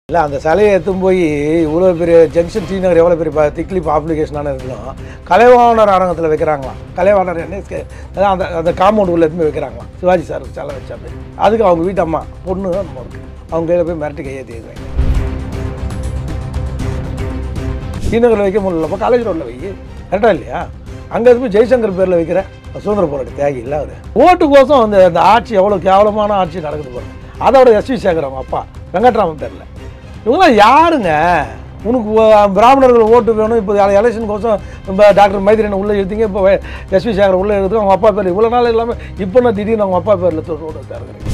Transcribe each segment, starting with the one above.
இல்லை அந்த சிலையை எடுத்துன்னு போய் இவ்வளோ பெரிய ஜங்ஷன் ஸ்ரீநகர் எவ்வளோ பெரிய திக்லி பாப்புலேஷனான இருந்தாலும் கலைவாணர் அரங்கத்தில் வைக்கிறாங்களாம். கலைவாணர் என்எஸ்கே அதான் அந்த அந்த காம்பவுண்ட் உள்ள எடுத்துன்னு வைக்கிறாங்களாம். சிவாஜி சார் சிலை வச்சா போய் அதுக்கு அவங்க வீட்டு அம்மா பொண்ணு நம்ம இருக்குது அவங்க கையில் போய் மிரட்டி கையேற்றி வைக்கிறாங்க. ஸ்ரீநகரில் வைக்க முடியலப்போ காலேஜ் ரோட்டில் வை கரெக்டாக இல்லையா? அங்கே போய் ஜெய்சங்கர் பேரில் வைக்கிற சுதந்திர போராட்ட தியாகி இல்லை அவர் ஓட்டுக்கோசம் அந்த ஆட்சி எவ்வளோ கேவலமான ஆட்சி நடக்குது பாருங்க. அதோட எஸ்வி சேகர் அவங்க அப்பா வெங்கட்ராமன் பேரில் இவங்களாம் யாருங்க? உனக்கு பிராமணர்கள் ஓட்டு வேணும். இப்போ எலெக்ஷனுக்கோசம் இப்போ டாக்டர் மைத்ரேனை உள்ளே எழுதிங்க. இப்போ எஸ்வி சேகர் உள்ளே எழுதுங்க. அவங்க அப்பா பேர் இவ்வளோ நாள் இல்லாமல் இப்போ நான் திடீர்னு அவங்க அப்பா பேரில் ரோடு திறக்கிறேன்.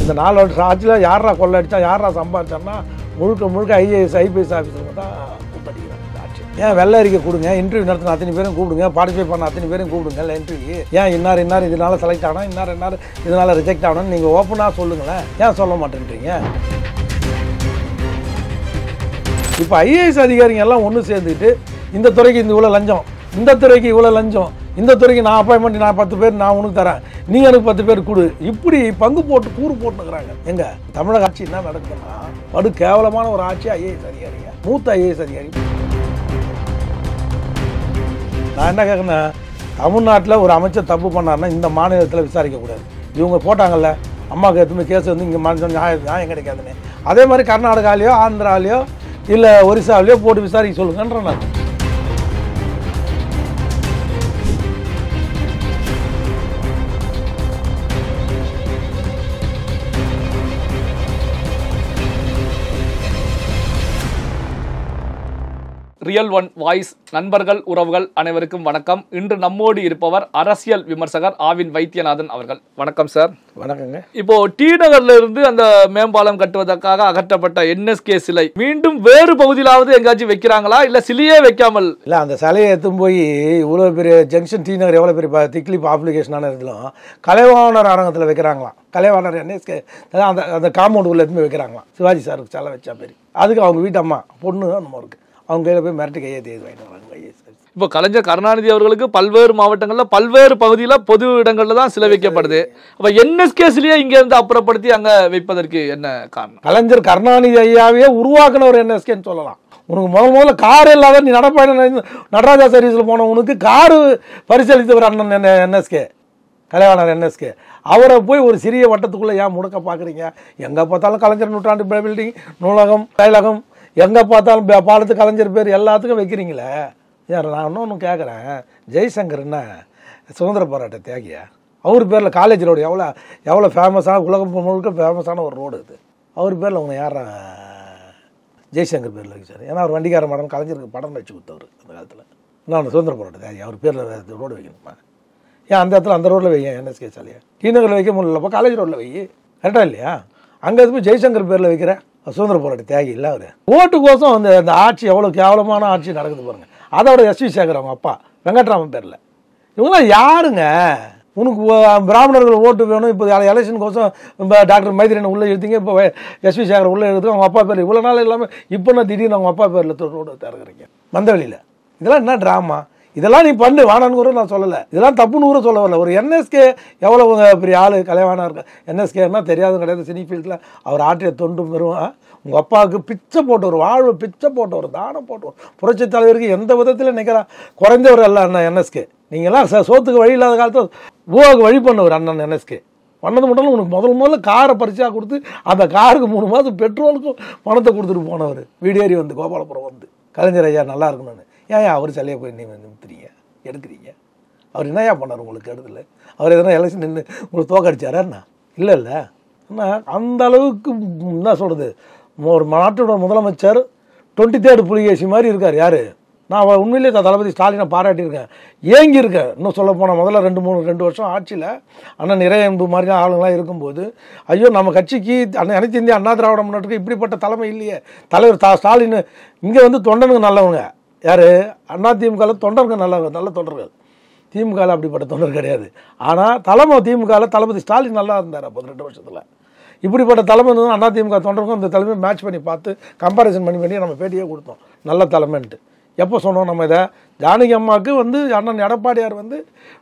இந்த 4 வருஷம் ஆட்சியில் யாரா கொள்ளை அடித்தா யாரா சம்பாதிச்சான்னா முழுக்க ஐஏஎஸ் ஐபிஎஸ் ஆஃபீஸருங்க தான் கூட்டடிக்கிறாங்க ஆட்சி. ஏன் வெள்ளை அறிக்கை கொடுங்க, இன்டர்வியூ நடத்தின அத்தனை பேரும் கூப்பிடுங்க, பார்ட்டிசிபேட் பண்ண அத்தனை பேரும் கூப்பிடுங்க. இல்லை இன்டர்வியூ ஏன் இன்னார் இதனால செலக்ட் ஆகணும், இன்னார் இதனால் ரிஜெக்ட் ஆகணும்னு நீங்கள் ஓப்பனாக சொல்லுங்களேன். ஏன் சொல்ல மாட்டேன்றீங்க? இப்போ ஐஏஎஸ் அதிகாரிங்க எல்லாம் ஒன்று சேர்ந்துக்கிட்டு இந்த துறைக்கு இந்த இவ்வளோ லஞ்சம், இந்த துறைக்கு இவ்வளோ லஞ்சம், இந்த துறைக்கு நான் அப்பாயின்மெண்ட் நான் 10 பேர் நான் உனக்கு தரேன், நீ எனக்கு 10 பேர் கொடு, இப்படி பங்கு போட்டு கூறு போட்டுக்கிறாங்க. எங்க தமிழக ஆட்சி என்ன நடக்குதுன்னா படு கேவலமான ஒரு ஆட்சி. ஐஏஎஸ் அதிகாரிங்க, மூத்த ஐஏஎஸ் அதிகாரி. நான் என்ன கேட்குறேன், தமிழ்நாட்டில் ஒரு அமைச்சர் தப்பு பண்ணாருன்னா இந்த மாநிலத்தில் விசாரிக்கக்கூடாது. இவங்க போட்டாங்கல்ல அம்மாவுக்கு எத்தனை கேஸ் வந்து இங்கே நியாயம் கிடைக்காதுன்னு, அதே மாதிரி கர்நாடகாலேயோ ஆந்திராலேயோ இல்லை ஒரிசாவிலையோ போட்டு விசாரிக்க சொல்லுங்கன்ற நான். ரியல் ஒன் வாய்ஸ் நண்பர்கள் உறவுகள் அனைவருக்கும் வணக்கம். இன்று நம்மோடு இருப்பவர் அரசியல் விமர்சகர் ஆவின் வைத்தியநாதன் அவர்கள். வணக்கம் சார். வணக்கங்க. இப்போ டி நகர்ல இருந்து அந்த மேம்பாலம் கட்டுவதற்காக அகற்றப்பட்ட என்எஸ்கே சிலை மீண்டும் வேறு பகுதியிலாவது எங்காச்சும் வைக்கிறாங்களா, இல்ல சிலையே வைக்காமல்? இல்லை அந்த சிலையை எடுத்துன்னு போய் இவ்வளோ பெரிய ஜங்ஷன் ஸ்ரீநகர் எவ்வளோ பெரிய திக்லி பாப்புலேஷனான இருந்தாலும் கலைவாணர் அரங்கத்தில் வைக்கிறாங்களாம். கலைவாணர் என்எஸ்கே அதான் அந்த அந்த காம்பவுண்ட் உள்ள எடுத்துன்னு வைக்கிறாங்களாம். சிவாஜி சார் சிலை வச்சா பேர் அதுக்கு அவங்க வீட்டு அம்மா பொண்ணு நம்ம இருக்குது அவங்க கையில் போய் மிரட்டி கையேற்றி வாங்கிட்டு வராங்க. இப்போ கலைஞர் கருணாநிதி அவர்களுக்கு பல்வேறு மாவட்டங்களில் பல்வேறு பகுதியில் பொது இடங்களில் தான் சிலை வைக்கப்படுது. அப்போ என்எஸ்கே சிலையை இங்கேருந்து அப்புறப்படுத்தி அங்கே வைப்பதற்கு என்ன காரணம்? கலைஞர் கருணாநிதி ஐயாவே உருவாக்கின ஒரு என்எஸ்கேன்னு சொல்லலாம். உனக்கு முதல்ல கார் இல்லாத நீ நடப்பாயணம் நடராஜா சர்வீஸில் போன உனக்கு காரு பரிசீலித்தவர் அண்ணன் என்எஸ்கே கலைவாணர் என்எஸ்கே. அவரை போய் ஒரு சிறிய வட்டத்துக்குள்ளே ஏன் முடக்க பார்க்குறீங்க? எங்கே பார்த்தாலும் கலைஞர் நூற்றாண்டு பில்டிங், நூலகம், தைலகம், எங்கே பார்த்தாலும் பாலத்து கலைஞர் பேர் எல்லாத்துக்கும் வைக்கிறீங்களே. யார் நான் இன்னொன்று கேட்குறேன், ஜெய்சங்கர் என்ன சுதந்திர போராட்ட தியாகியா? அவர் பேரில் காலேஜ் ரோடு எவ்வளோ ஃபேமஸான உலகம் முழுக்க ஃபேமஸான ஒரு ரோடு இது. அவர் பேரில் உங்களை யாரா ஜெய்சங்கர் பேரில் வைச்சார்? ஏன்னா அவர் வண்டிக்கார மடம் கலைஞருக்கு படம் வச்சு கொடுத்தவர் அந்த காலத்தில். நான் சுதந்திர போராட்ட தியாகி அவர் பேரில் ரோடு வைக்கணுமா? ஏன் அந்த இடத்துல அந்த ரோட்டில் வைங்க என்எஸ்கே சாலையை? டி நகரில் வைக்க முடியலப்போ காலேஜ் ரோட்டில் வை கரெக்டாக இல்லையா? அங்கே போய் ஜெய்சங்கர் பேரில் வைக்கிற சுதந்திர போராட்ட தியாகி இல்லை அவர். ஓட்டுக்கோசம் அந்த ஆட்சி எவ்வளோ கேவலமான ஆட்சி நடக்குது பாருங்க. அதோட எஸ்வி சேகர் அவங்க அப்பா வெங்கட்ராமன் பேரில் இவங்களாம் யாருங்க? உனக்கு பிராமணர்கள் ஓட்டு வேணும். இப்போ எலெக்ஷனுக்கோசம் இப்போ டாக்டர் மைத்ரேனை உள்ளே எழுதிங்க. இப்போ எஸ்வி சேகர் உள்ளே எழுதுங்க. அவங்க அப்பா பேர் இவ்வளோ நாள் இல்லாமல் இப்போ நான் திடீர்னு அவங்க அப்பா பேரில் ரோடு திறக்கிறீங்க மந்தவெளியில். இதெல்லாம் என்ன ட்ராமா? இதெல்லாம் நீ பண்ணு வானான்னு கூட நான் சொல்லலை, இதெல்லாம் தப்புன்னு கூட சொல்ல வரல. ஒரு என்எஸ்கே எவ்வளோ பெரிய ஆள் கலைவாணா இருக்க என்எஸ்கேன்னா தெரியாதும் கிடையாது. சினி ஃபீல்டில் அவர் ஆற்றிய தொண்டு பெறும். உங்கள் அப்பாவுக்கு பிச்சை போட்டவர், வாழ்வு பிச்சை போட்டவர், தானம் போட்டவர், புரட்சி தலைவருக்கு எந்த விதத்தில் நிற்கிறா குறைந்தவர் அல்ல அண்ணன் என்எஸ்கே. நீங்கள்லாம் சோத்துக்கு வழி இல்லாத காலத்தில் பூவாவுக்கு வழி பண்ணவர் அண்ணன் என்எஸ்கே. பண்ணது மட்டும் உனக்கு முதல்ல காரை பரிசாக கொடுத்து அந்த காருக்கு 3 மாதம் பெட்ரோலுக்கும் பணத்தை கொடுத்துட்டு போனவர். வீடேறி வந்து கோபாலபுரம் வந்து கலைஞர் ஐயா நல்லா இருக்கணும்னு. ஏன் அவர் சிலையை போய் நீங்கள் நிறுத்துறீங்க எடுக்கிறீங்க? அவர் என்னையா பண்ணார் உங்களுக்கு இடத்துல? அவர் எதனா எலெக்ஷன் நின்று உங்களுக்கு தோக்கடிச்சாரா? இல்லை ஆனால் அந்த அளவுக்கு என்ன சொல்கிறது, ஒரு நாட்டோட முதலமைச்சர் 23rd புலிகேசி மாதிரி இருக்கார். யார்? நான் உண்மையிலேயே தளபதி ஸ்டாலினை பாராட்டியிருக்கேன், ஏங்கியிருக்கேன். இன்னும் சொல்ல போனால் முதல்ல 2 வருஷம் ஆட்சியில் அண்ணன் நிறைய அன்பு மாதிரி ஆளுங்களாம் இருக்கும்போது ஐயோ நம்ம கட்சிக்கு அனைத்து இந்திய அண்ணா திராவிட முன்னேற்றத்துக்கு இப்படிப்பட்ட தலைமை இல்லையே. தலைவர் ஸ்டாலின் இங்கே வந்து தொண்டனுங்க நல்லவங்க. யார்? அதிமுகவில் தொண்டர்கள் நல்ல தொண்டர்கள். திமுகவில் அப்படிப்பட்ட தொண்டர் கிடையாது. ஆனால் தலைமை திமுகவில் தளபதி ஸ்டாலின் நல்லா இருந்தார். அப்போ 2 வருஷத்தில் இப்படிப்பட்ட தலைமை இருந்தது. அதிமுக தொண்டருக்கும் இந்த தலைமை மேட்ச் பண்ணி பார்த்து கம்பேரிசன் பண்ணி நம்ம பேட்டியே கொடுத்தோம் நல்ல தலைமைன்ட்டு. எப்போ சொன்னோம் நம்ம இதை? ஜானகி அம்மாவுக்கு வந்து அண்ணன் எடப்பாடியார் வந்து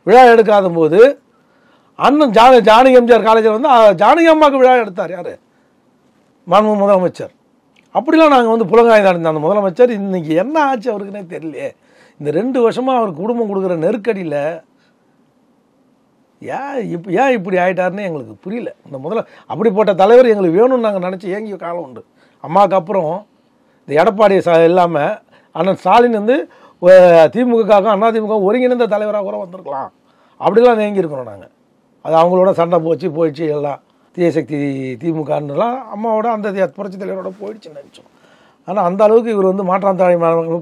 விழா எடுக்காத போது அண்ணன் ஜானகி எம்ஜிஆர் காலேஜில் வந்து ஜானகி அம்மாவுக்கு விழா எடுத்தார். யார்? மாண்பு முதலமைச்சர். அப்படிலாம் நாங்கள் வந்து புலங்காய்ந்து அடைந்த அந்த முதலமைச்சர் இன்றைக்கி என்ன ஆச்சு அவருக்குன்னே தெரியலையே. இந்த 2 வருஷமாக அவருக்கு குடும்பம் கொடுக்குற நெருக்கடியில் ஏன் இப்படி ஆகிட்டாருன்னு எங்களுக்கு புரியல. இந்த அப்படிப்பட்ட தலைவர் எங்களுக்கு வேணும்னு நாங்கள் நினச்சி ஏங்கிய காலம் உண்டு. அம்மாவுக்கு அப்புறம் இந்த எடப்பாடி இல்லாமல் அண்ணன் ஸ்டாலின் வந்து திமுகவுக்கும் அதிமுக ஒருங்கிணைந்த தலைவராக கூட வந்திருக்கலாம். அப்படிலாம் ஏங்கியிருக்கிறோம் நாங்கள். அது அவங்களோட சண்டை போயிடுச்சு எல்லாம் தீயசக்தி திமுகன்னுலாம் அம்மாவோட அந்த புரட்சி தலைவரோட போயிடுச்சுன்னு நினச்சோம். ஆனால் அந்த அளவுக்கு இவர் வந்து மாற்றாந்தாழை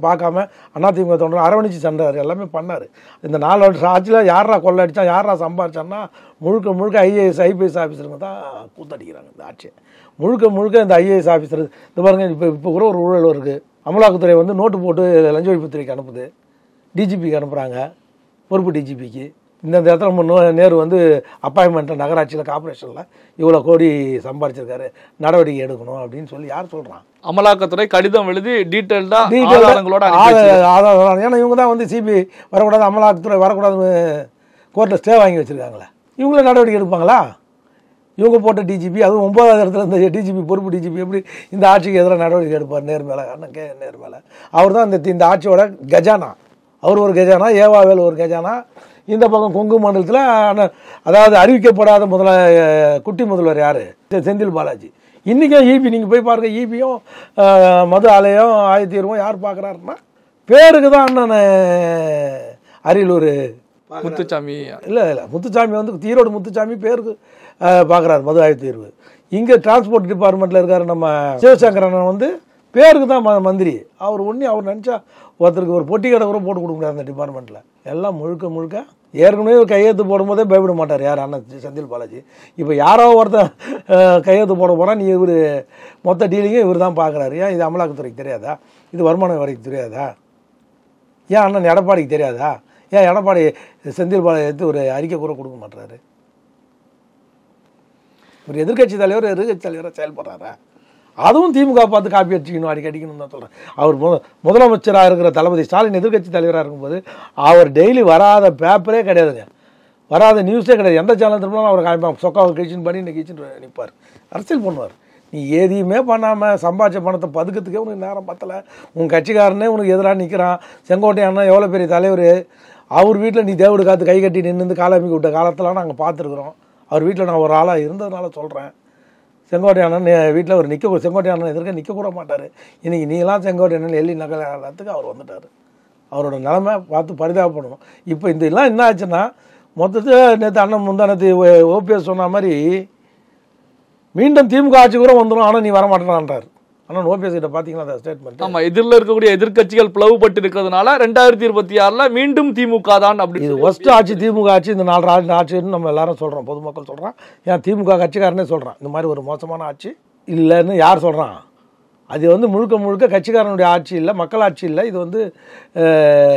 பார்க்காம அதிமுக தொண்டர் அரவணைச்சு சண்டார், எல்லாமே பண்ணார். இந்த 4 வருஷம் ஆட்சியில் யாரா கொள்ளை அடித்தா யாரா சம்பாதிச்சான்னா முழுக்க ஐஏஎஸ் ஐபிஎஸ் ஆஃபீஸருங்க தான் கூத்தடிக்கிறாங்க. இந்த ஆட்சியை முழுக்க இந்த ஐஏஎஸ் ஆஃபீஸர் இந்த பாருங்க. இப்போ கூட ஒரு ஊழல் இருக்குது. அமலாக்கத்துறை வந்து நோட்டு போட்டு லஞ்ச ஒழிப்புத்துறைக்கு அனுப்புது, டிஜிபிக்கு அனுப்புகிறாங்க, பொறுப்பு டிஜிபிக்கு. இந்த இடத்துல நம்ம நேரு வந்து அப்பாயின்மெண்ட்டை நகராட்சியில் கார்பரேஷனில் இவ்வளோ கோடி சம்பாதிச்சிருக்காரு, நடவடிக்கை எடுக்கணும் அப்படின்னு சொல்லி யார் சொல்கிறான்? அமலாக்கத்துறை கடிதம் எழுதி டீட்டெயில்டாக ஆதாரம். ஏன்னா இவங்க தான் வந்து சிபிஐ வரக்கூடாது, அமலாக்கத்துறை வரக்கூடாதுன்னு கோர்ட்டில் ஸ்டே வாங்கி வச்சுருக்காங்களே. இவங்களே நடவடிக்கை எடுப்பாங்களா? இவங்க போட்ட டிஜிபி, அதுவும் 9வது இடத்துல இந்த டிஜிபி பொறுப்பு டிஜிபி எப்படி இந்த ஆட்சிக்கு எதிராக நடவடிக்கை எடுப்பார்? நேர் மேலே அண்ணன் நேர் மேலே. அவர் தான் இந்த ஆட்சியோட கஜானா. அவர் ஒரு கஜானா, ஏவாவேல் ஒரு கஜானா. இந்த பக்கம் கொங்கு மண்டலத்தில் அதாவது அறிவிக்கப்படாத குட்டி முதல்வர் யார்? செந்தில் பாலாஜி. இன்றைக்கும் ஈபி நீங்கள் போய் பாருங்கள், ஈபியும் மது ஆலயம் 1020 யார் பார்க்குறாருன்னா பேருக்கு தான் அண்ணன் அரியலூர் முத்துசாமி. இல்லை முத்துசாமி வந்து ஈரோடு முத்துசாமி பேருக்கு பார்க்குறாரு மது 1020. இங்கே டிரான்ஸ்போர்ட் டிபார்ட்மெண்ட்டில் இருக்கார் நம்ம சிவசங்கர் அண்ணன் வந்து பேருக்கு தான் மந்திரி. அவர் அவர் நினச்சா ஒருத்தருக்கு ஒரு பொட்டி கடை கூட போட்டு கொடுக்க முடியாது அந்த டிபார்ட்மெண்ட்டில். எல்லாம் முழுக்க ஏற்கனவே கையெழுத்து போடும்போதே பயப்பட மாட்டார் யார்? அண்ணன் செந்தில் பாலாஜி. இப்போ யாரோ ஒருத்தர் கையெழுத்து போட போனால் இவர் மொத்த டீலிங்கும் இவர் தான் பார்க்குறாரு. ஏன் இது அமலாக்கத்துறைக்கு தெரியாதா? இது வருமான வரிக்கு தெரியாதா? ஏன் அண்ணன் எடப்பாடிக்கு தெரியாதா? ஏன் எடப்பாடி செந்தில் பாலாஜி எடுத்து ஒரு அறிக்கை கூட கொடுக்க மாட்டாரு? ஒரு எதிர்கட்சி தலைவராக செயல்படுறாரா? அதுவும் திமுக பார்த்து காப்பி அடிச்சிக்கணும், அடிக்கணும்னு தான் சொல்கிறேன். அவர் முதலமைச்சராக இருக்கிற தளபதி ஸ்டாலின் எதிர்கட்சி தலைவராக இருக்கும்போது அவர் டெய்லி வராத பேப்பரே கிடையாதுங்க, வராத நியூஸே கிடையாது. எந்த சேனல் திரும்பினாலும் அவர் காமிப்பாங்க, சொக்காவை கிழிச்சின்னு பண்ணி இன்னைக்கு கிழிச்சின்னு நிற்பார், அரசியல் பண்ணுவார். நீ எதையுமே பண்ணாமல் சம்பாதிச்ச பணத்தை பதுக்கிறதுக்கே உனக்கு நேரம் பத்தலை. உன் கட்சிக்காரனே உனக்கு எதிராக நிற்கிறான். செங்கோட்டை அண்ணா எவ்வளோ பெரிய தலைவர், அவர் வீட்டில் நீ தேவடு காத்து கை கட்டி நின்று காலமிக்க விட்ட காலத்தெல்லாம் நாங்கள் பார்த்துருக்குறோம். அவர் வீட்டில் நான் ஒரு ஆளாக இருந்ததுனால சொல்கிறேன். செங்கோட்டை அண்ணன் வீட்டில் ஒரு செங்கோட்டை அண்ணன் எதிர்க்க நிற்கக்கூட மாட்டார். இன்றைக்கி நீலாம் செங்கோட்டை அண்ணன் எள்ளி நகலத்துக்கு அவர் வந்துட்டார். அவரோட நிலைமை பார்த்து பரிதாபப்படணும். இப்போ இதெல்லாம் என்ன ஆச்சுன்னா மொத்தத்தில் நேற்று அண்ணன் முந்தானத்து ஓபிஎஸ் சொன்ன மாதிரி மீண்டும் திமுக ஆட்சி கூட வந்துடும், ஆனால் நீ வரமாட்டேனான்றார். ஆனால் ஓபிஎஸ் கிட்ட பார்த்தீங்களா அந்த ஸ்டேட்மெண்ட்? ஆமாம், இதில் இருக்கக்கூடிய எதிர்கட்சிகள் பிளவுபட்டு இருக்கிறதுனால 2026 மீண்டும் திமுக தான். அப்படி இது ஒஸ்ட் ஆட்சி திமுக ஆட்சி, இந்த 4 ஆட்சின்னு நம்ம எல்லாரும் சொல்கிறோம், பொதுமக்கள் சொல்கிறான். ஏன் திமுக கட்சிக்காரனே சொல்கிறான் இந்த மாதிரி ஒரு மோசமான ஆட்சி இல்லைன்னு. யார் சொல்கிறான்? அது வந்து முழுக்க கட்சிக்காரனுடைய ஆட்சி இல்லை, மக்கள் ஆட்சி இல்லை, இது வந்து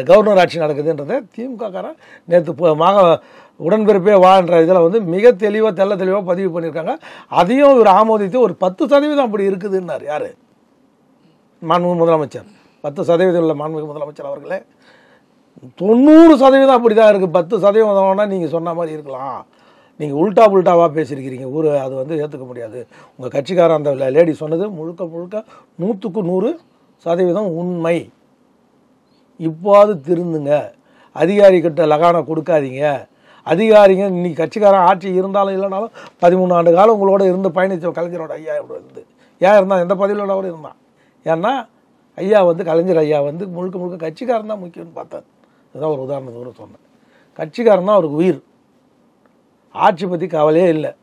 கவர்னர் ஆட்சி நடக்குதுன்றதை திமுககாரன் நேற்று உடன்பிறப்பே வான்ற இதில் வந்து மிக தெளிவாக பதிவு பண்ணியிருக்காங்க. அதையும் இவர் ஆமோதித்து ஒரு 10% அப்படி இருக்குதுன்னார். யார்? மாண்புமிகு முதலமைச்சர். 10% உள்ள மாண்புமிகு முதலமைச்சர் அவர்களே 90% அப்படி தான் இருக்குது. 10% நீங்கள் சொன்ன மாதிரி இருக்கலாம், நீங்கள் உல்டாவாக பேசியிருக்கிறீங்க ஊர், அது வந்து ஏற்றுக்க முடியாது. உங்கள் கட்சிக்காரன் அந்த லேடி சொன்னது முழுக்க 100% உண்மை. இப்போது திருந்துங்க, அதிகாரிகிட்ட லகானை கொடுக்காதீங்க. அதிகாரிங்க இன்னைக்கு கட்சிக்காரன் ஆட்சி இருந்தாலும் இல்லைனாலும் 13 ஆண்டு காலம் உங்களோட இருந்து பயணித்த கலைஞரோட ஐயா இருந்து ஏன் இருந்தால் எந்த பதவியில் அவர் இருந்தான்? ஏன்னா ஐயா வந்து கலைஞர் ஐயா வந்து முழுக்க கட்சிக்காரன் தான் முக்கியம்னு பார்த்தார். இதுதான் ஒரு உதாரணத்தோடு சொன்னேன். கட்சிக்காரன் தான் அவருக்கு உயிர், ஆட்சி பற்றி கவலையே இல்லை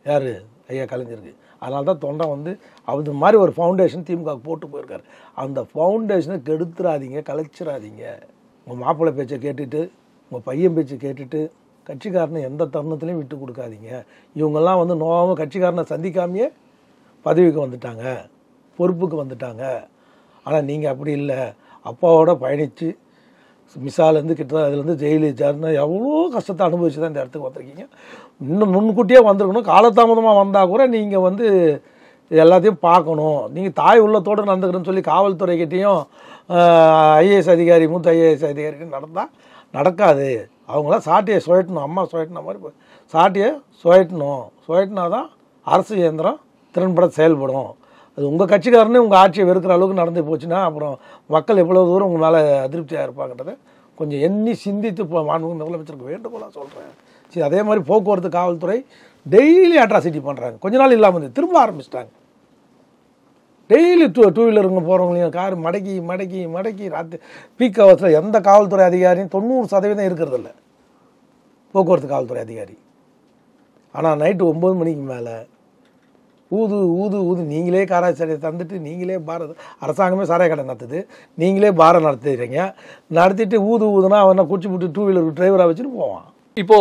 யார்? ஐயா கலைஞருக்கு. அதனால தான் தொண்டை வந்து அது மாதிரி ஒரு ஃபவுண்டேஷன் திமுக போட்டு போயிருக்காரு. அந்த ஃபவுண்டேஷனை கெடுத்துடாதீங்க, கலைச்சிடாதீங்க. உங்கள் மாப்பிள்ளை பேச்சை கேட்டுட்டு, உங்கள் பையன் பேச்சை கேட்டுட்டு கட்சிக்காரனை எந்த தருணத்துலையும் விட்டு கொடுக்காதீங்க. இவங்கெல்லாம் வந்து நோவாமல் கட்சிக்காரனை சந்திக்காமையே பதவிக்கு வந்துட்டாங்க, பொறுப்புக்கு வந்துட்டாங்க. ஆனால் நீங்கள் அப்படி இல்லை, அப்பாவோட பயணித்து மிசாலேருந்து கிட்ட அதுலேருந்து ஜெயிலு ஜர்னா எவ்வளோ கஷ்டத்தை அனுபவிச்சு தான் இந்த இடத்துக்கு வந்திருக்கீங்க. இன்னும் முன்கூட்டியே வந்திருக்கணும். காலதாமதமாக வந்தால் கூட நீங்கள் வந்து எல்லாத்தையும் பார்க்கணும். நீங்கள் தாய் உள்ளத்தோடு நடந்துக்கிறேன்னு சொல்லி காவல்துறைக்கிட்டையும் ஐஏஎஸ் அதிகாரி மூத்த ஐஏஎஸ் அதிகாரிக்கும் நடக்காது. அவங்களாம் சாட்டியை சுழட்டணும். அம்மா சுழட்டின மாதிரி சாட்டியை சுழட்டினா தான் அரசு இயந்திரம் திறன்பட செயல்படும். அது உங்கள் கட்சிக்காரனே உங்கள் ஆட்சியை வெறுக்கிற அளவுக்கு நடந்து போச்சுன்னா அப்புறம் மக்கள் எவ்வளோ தூரம் உங்கள் மேலே அதிருப்தியாக இருப்பாங்கன்றதை கொஞ்சம் எண்ணி சிந்தித்து மாண்புமிகு முதலமைச்சருக்கு வேண்டுகோளாக சொல்கிறேன். சரி, அதே மாதிரி போக்குவரத்து காவல்துறை டெய்லி அட்ராசிட்டி பண்ணுறாங்க. கொஞ்ச நாள் இல்லாமல் வந்து திரும்ப ஆரம்பிச்சிட்டாங்க. டெய்லி டூ வீலருங்க போகிறவங்களையும் கார் மடக்கி மடக்கி மடக்கி ராத்திரி பீக் ஹவர்ஸில் எந்த காவல்துறை அதிகாரியும் 90% இருக்கிறதில்ல போக்குவரத்து காவல்துறை அதிகாரி. ஆனால் நைட்டு 9 மணிக்கு மேலே ஊது ஊது ஊது நீங்களே காராய் சாரையை தந்துட்டு நீங்களே அரசாங்கமே சாராய கடை நடத்துது, நீங்களே பாரம் நடத்துறீங்க. நடத்திட்டு ஊது ஊதுனா அவனை குச்சி போட்டு 2 வீலர் டிரைவராக வச்சுட்டு போவான். இப்போ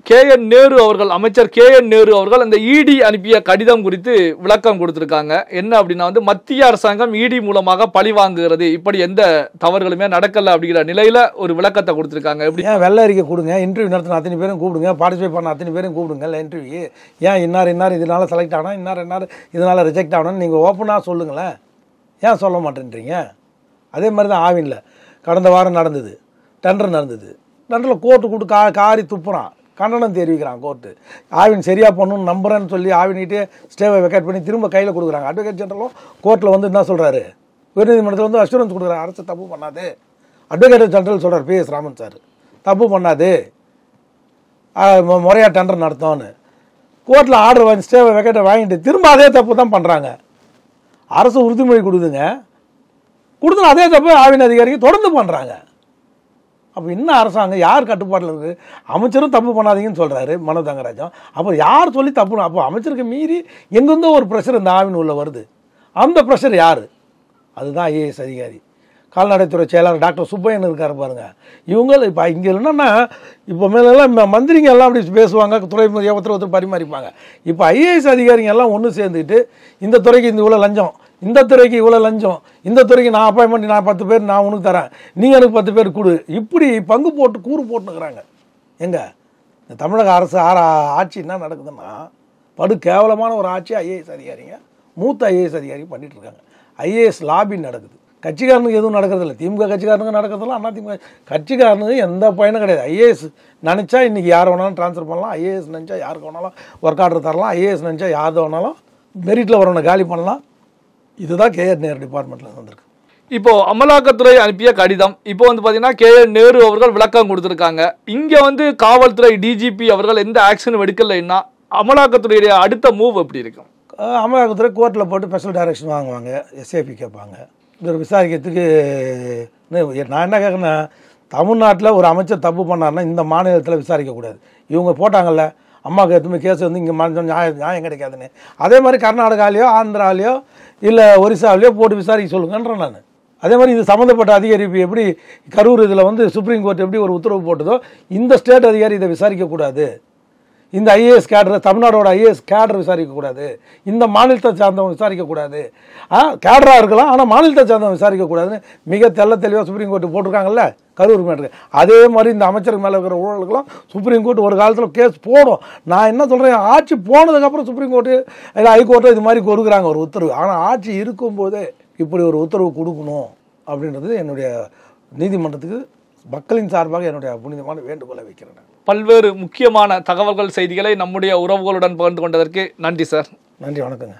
KN நேரு அவர்கள், அமைச்சர் KN நேரு அவர்கள் அந்த இடி அனுப்பிய கடிதம் குறித்து விளக்கம் கொடுத்திருக்காங்க. என்ன அப்படின்னா வந்து மத்திய அரசாங்கம் இடி மூலமாக பழி வாங்குகிறது, இப்படி எந்த தவறுகளுமே நடக்கல அப்படிங்கிற நிலையில ஒரு விளக்கத்தை கொடுத்திருக்காங்க. எப்படி ஏன் வெள்ளை அறிக்கை கொடுங்க, இன்டர்வியூ நடத்தின அத்தனை பேரும் கூப்பிடுங்க, பார்ட்டிசிபேட் பண்ண அத்தனை பேரும் கூப்பிடுங்க. இல்லை இன்டர்வியூ ஏன் இன்னார் இதனால செலக்ட் ஆகணும், இன்னார் இதனால ரிஜெக்ட் ஆகணும்னு நீங்கள் ஓப்பனாக சொல்லுங்களேன். ஏன் சொல்ல மாட்டேன்றீங்க? அதே மாதிரி தான் ஆவினில் கடந்த வாரம் நடந்தது, டெண்டர் நடந்தது. டெண்டரில் கோர்ட்டு கூப்பிட்டு காரி துப்புறான், கண்டனம் தெரிவிக்கிறான் கோர்ட்டு. ஆவின் சரியாக பண்ணணும்னு நம்புறேன்னு சொல்லி ஆவினிட்டே ஸ்டேவை வெக்கேட் பண்ணி திரும்ப கையில் கொடுக்குறாங்க. அட்வொகேட் ஜெனரலும் கோர்ட்டில் வந்து என்ன சொல்கிறாரு, உயர்நீதிமன்றத்தில் வந்து அஷூரன்ஸ் கொடுக்குறாரு, அரசு தப்பு பண்ணாது. அட்வொகேட் ஜெனரல் சொல்கிறார் PS ராமன் சார், தப்பு பண்ணாது, முறையாக டெண்டர் நடத்தோன்னு. கோர்ட்டில் ஆர்டர் வாங்கி ஸ்டேவை வெக்கேட்டை வாங்கிட்டு திரும்ப அதே தப்பு தான் பண்ணுறாங்க. அரசு உறுதிமொழி கொடுக்குதுங்க, கொடுத்துன்னு அதே தப்பு ஆவின் அதிகாரிக்கு தொடர்ந்து பண்ணுறாங்க. அப்போ இன்னும் அரசாங்கம் யார் கட்டுப்பாட்டில் இருக்குது? அமைச்சரும் தப்பு பண்ணாதீங்கன்னு சொல்கிறாரு மனோ தங்கராஜன். அப்போ யார் சொல்லி தப்பு? அப்போ அமைச்சருக்கு மீறி எங்கேருந்தோ ஒரு ப்ரெஷர் இந்த ஆவின் உள்ள வருது. அந்த ப்ரெஷர் யார்? அதுதான் IAS அதிகாரி, கால்நடைத்துறை செயலாளர் டாக்டர் சுப்பையன் இருக்கார் பாருங்க. இவங்க இப்போ இங்கே என்னென்னா, இப்போ மேலெல்லாம் மந்திரிங்க எல்லாம் அப்படி பேசுவாங்க, துறை ஒருத்தர் பரிமாறிப்பாங்க. இப்போ IAS அதிகாரிங்க எல்லாம் ஒன்று சேர்ந்துக்கிட்டு இந்த துறைக்கு இந்த இவ்வளோ லஞ்சம், இந்த துறைக்கு இவ்வளோ லஞ்சம், இந்த துறைக்கு நான் அப்பாயின்மெண்ட், நான் 10 பேர் நான் உனக்கு தரேன், நீங்கள் எனக்கு 10 பேர் கொடு, இப்படி பங்கு போட்டு கூறு போட்டுக்கிறாங்க. எங்கே இந்த தமிழக அரசு ஆட்சி என்ன நடக்குதுன்னா, படு கேவலமான ஒரு ஆட்சி IAS அதிகாரிங்க, மூத்த IAS அதிகாரி பண்ணிட்டு இருக்காங்க. IAS லாபி நடக்குது. கட்சிக்காரனுக்கு எதுவும் நடக்கிறதில்ல, திமுக கட்சிக்காரனுக்கு நடக்கிறதில்ல, அதிமுக கட்சிக்காரனுக்கு எந்த பயனும் கிடையாது. IAS நினச்சா இன்றைக்கி யார் வேணாலும் ட்ரான்ஸ்ஃபர் பண்ணலாம், IAS நினச்சா யாருக்கு வேணாலும் ஒர்க் ஆர்டர் தரலாம், IAS நினச்சா யார் வேணாலும் மெரிட்டில் வரவனை காலி பண்ணலாம். இதுதான் KN நேரு டிபார்ட்மெண்ட்டில் வந்திருக்கு. இப்போ அமலாக்கத்துறை அனுப்பிய கடிதம், இப்போ வந்து பார்த்தீங்கன்னா KN நேரு அவர்கள் விளக்கம் கொடுத்துருக்காங்க. இங்கே வந்து காவல்துறை DGP அவர்கள் எந்த ஆக்ஷனும் எடுக்கலைன்னா அமலாக்கத்துறையுடைய அடுத்த மூவ் எப்படி இருக்கும்? அமலாக்கத்துறை கோர்ட்டில் போட்டு ஸ்பெஷல் டைரக்ஷன் வாங்குவாங்க, SAP கேட்பாங்க. இது விசாரிக்கிறதுக்கு நான் என்ன கேட்குறேன்னா, தமிழ்நாட்டில் ஒரு அமைச்சர் தப்பு பண்ணார்னா இந்த மாநிலத்தில் விசாரிக்கக்கூடாது. இவங்க போட்டாங்கல்ல அம்மாவுக்கு எதுவுமே கேஸ் வந்து இங்கே நியாயம் கிடைக்காதுன்னு, அதே மாதிரி கர்நாடகாலேயோ ஆந்திராலேயோ இல்லை ஒரிசாவிலையோ போட்டு விசாரிக்க சொல்லுங்கன்றேன் நான். அதே மாதிரி இது சம்மந்தப்பட்ட அதிகாரி எப்படி கரூர் இதில் வந்து சுப்ரீம் கோர்ட் எப்படி ஒரு உத்தரவு போட்டதோ, இந்த ஸ்டேட் அதிகாரி இதை விசாரிக்கக்கூடாது, இந்த IAS கேடர் தமிழ்நாடோட IAS கேடர் விசாரிக்கக்கூடாது, இந்த மாநிலத்தை சார்ந்தவங்க விசாரிக்கக்கூடாது, கேடராக இருக்கலாம் ஆனால் மாநிலத்தை சார்ந்தவங்க விசாரிக்கக்கூடாதுன்னு மிக தெளிவாக சுப்ரீம் கோர்ட்டு போட்டிருக்காங்கல்ல கரூர் மேட்டருக்கு. அதே மாதிரி இந்த அமைச்சருக்கு மேலே இருக்கிற ஊழலுக்கெல்லாம் சுப்ரீம் கோர்ட் ஒரு காலத்தில் கேஸ் போடும். நான் என்ன சொல்கிறேன், ஆட்சி போனதுக்கப்புறம் சுப்ரீம் கோர்ட்டு இல்லை ஹைகோர்ட்டோ இது மாதிரி கொடுக்குறாங்க ஒரு உத்தரவு. ஆனால் ஆட்சி இருக்கும்போதே இப்படி ஒரு உத்தரவு கொடுக்கணும் அப்படின்றது என்னுடைய நீதிமன்றத்துக்கு மக்களின் சார்பாக என்னுடைய புனிதமான வேண்டுகோளை வைக்கிறேன். பல்வேறு முக்கியமான தகவல்கள், செய்திகளை நம்முடைய உறவுகளுடன் பகிர்ந்து கொண்டதற்கு நன்றி சார். நன்றி, வணக்கங்க.